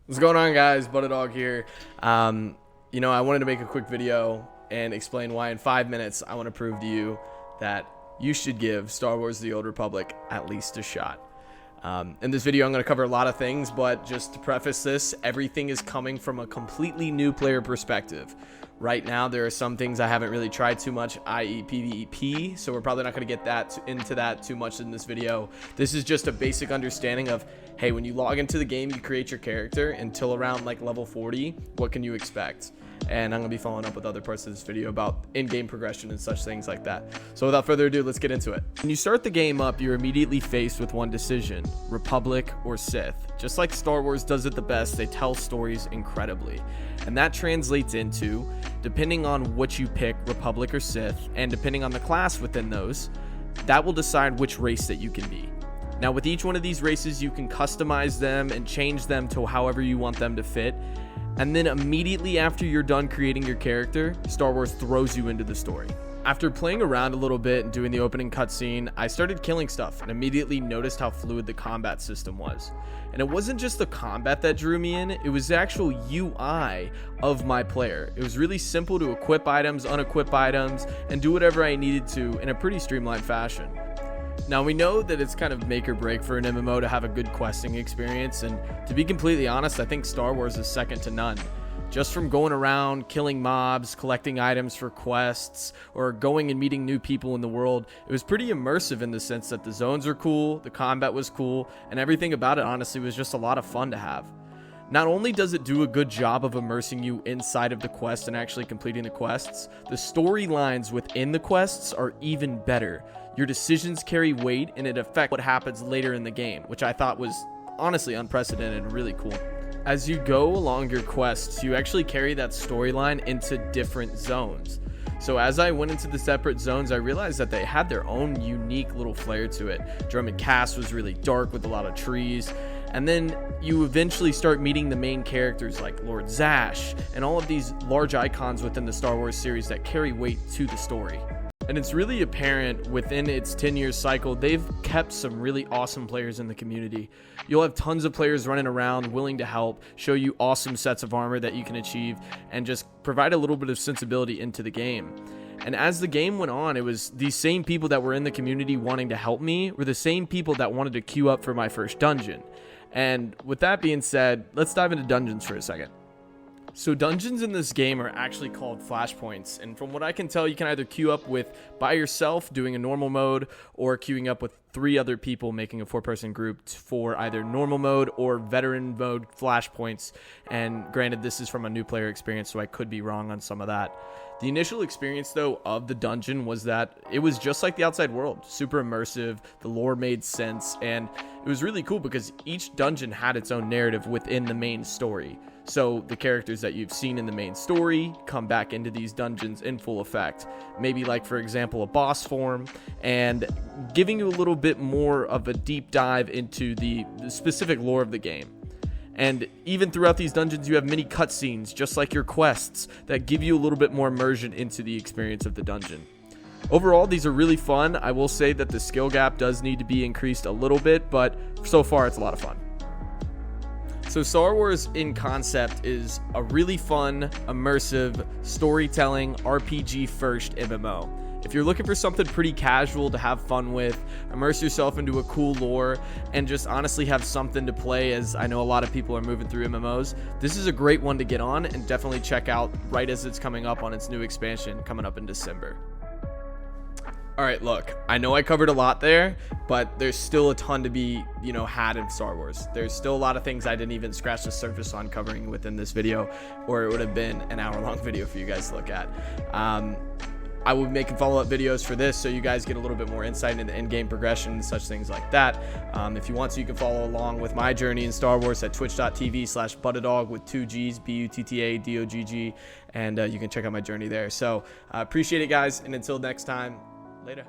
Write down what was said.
What's going on, guys? Buttadog here. I wanted to make a quick video and explain why in 5 minutes I want to prove to you that you should give Star Wars The Old Republic at least a shot. In this video, I'm going to cover a lot of things, but just to preface this, everything is coming from a completely new player perspective. Right now, there are some things I haven't really tried too much, i.e. PvP, so we're probably not going to get into that too much in this video. This is just a basic understanding of, hey, when you log into the game, you create your character until around like level 40, what can you expect? And I'm going to be following up with other parts of this video about in-game progression and such things like that. So without further ado, let's get into it. When you start the game up, you're immediately faced with one decision: Republic or Sith. Just like Star Wars does it the best, they tell stories incredibly. And that translates into, depending on what you pick, Republic or Sith, and depending on the class within those, that will decide which race that you can be. Now, with each one of these races, you can customize them and change them to however you want them to fit. And then immediately after you're done creating your character, Star Wars throws you into the story. After playing around a little bit and doing the opening cutscene, I started killing stuff and immediately noticed how fluid the combat system was. And it wasn't just the combat that drew me in, it was the actual UI of my player. It was really simple to equip items, unequip items, and do whatever I needed to in a pretty streamlined fashion. Now, we know that it's kind of make or break for an MMO to have a good questing experience, and to be completely honest, I think Star Wars is second to none. Just from going around, killing mobs, collecting items for quests, or going and meeting new people in the world, it was pretty immersive in the sense that the zones are cool, the combat was cool, and everything about it honestly was just a lot of fun to have. Not only does it do a good job of immersing you inside of the quest and actually completing the quests, the storylines within the quests are even better. Your decisions carry weight and it affects what happens later in the game, which I thought was honestly unprecedented and really cool. As you go along your quests, you actually carry that storyline into different zones. So as I went into the separate zones, I realized that they had their own unique little flair to it. Drummond Cast was really dark with a lot of trees. And then you eventually start meeting the main characters like Lord Zash and all of these large icons within the Star Wars series that carry weight to the story. And it's really apparent within its 10-year cycle, they've kept some really awesome players in the community. You'll have tons of players running around willing to help, show you awesome sets of armor that you can achieve, and just provide a little bit of sensibility into the game. And as the game went on, it was these same people that were in the community wanting to help me were the same people that wanted to queue up for my first dungeon. And with that being said, let's dive into dungeons for a second. So dungeons in this game are actually called flashpoints, and from what I can tell, you can either queue up with by yourself doing a normal mode or queuing up with 3 other people making a 4-person group for either normal mode or veteran mode flashpoints. And granted, this is from a new player experience, so I could be wrong on some of that. The initial experience, though, of the dungeon was that it was just like the outside world, super immersive, the lore made sense, and it was really cool because each dungeon had its own narrative within the main story. So the characters that you've seen in the main story come back into these dungeons in full effect. Maybe like, for example, a boss form, and giving you a little bit more of a deep dive into the specific lore of the game. And even throughout these dungeons, you have mini cutscenes, just like your quests, that give you a little bit more immersion into the experience of the dungeon. Overall, these are really fun. I will say that the skill gap does need to be increased a little bit, but so far it's a lot of fun. So Star Wars in concept is a really fun, immersive, storytelling, RPG first MMO. If you're looking for something pretty casual to have fun with, immerse yourself into a cool lore, and just honestly have something to play, as I know a lot of people are moving through MMOs, this is a great one to get on and definitely check out right as it's coming up on its new expansion coming up in December. Alright, look, I know I covered a lot there, but there's still a ton to be, had in Star Wars. There's still a lot of things I didn't even scratch the surface on covering within this video, or it would have been an hour-long video for you guys to look at. I will be making follow-up videos for this so you guys get a little bit more insight into in-game progression and such things like that. If you want to, you can follow along with my journey in Star Wars at twitch.tv/buttadog with 2 G's, BUTTADOGG, and you can check out my journey there. So appreciate it, guys, and until next time, later.